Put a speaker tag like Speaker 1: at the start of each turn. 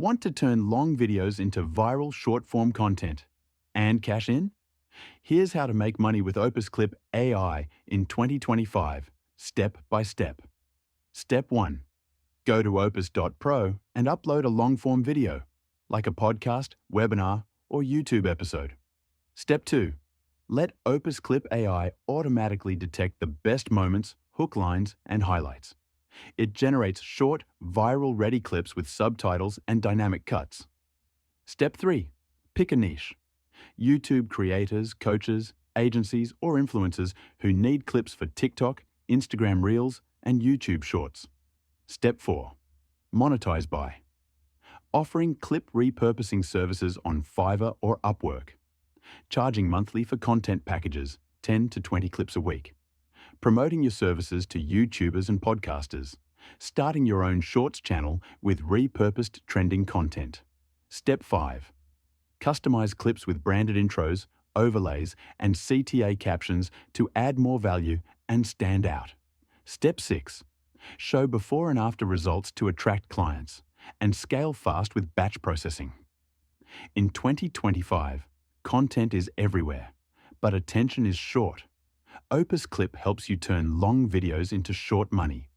Speaker 1: Want to turn long videos into viral short-form content and cash in? Here's how to make money with Opus Clip AI in 2025, step by step. Step 1. Go to opus.pro and upload a long-form video, like a podcast, webinar, or YouTube episode. Step 2. Let Opus Clip AI automatically detect the best moments, hook lines, and highlights. It generates short, viral-ready clips with subtitles and dynamic cuts. Step 3. Pick a niche. YouTube creators, coaches, agencies, or influencers who need clips for TikTok, Instagram Reels, and YouTube Shorts. Step 4. Monetize by offering clip repurposing services on Fiverr or Upwork. Charging monthly for content packages, 10 to 20 clips a week. Promoting your services to YouTubers and podcasters. Starting your own Shorts channel with repurposed trending content. Step 5. Customize clips with branded intros, overlays, and CTA captions to add more value and stand out. Step 6. Show before and after results to attract clients and scale fast with batch processing. In 2025, content is everywhere, but attention is short. Opus Clip helps you turn long videos into short money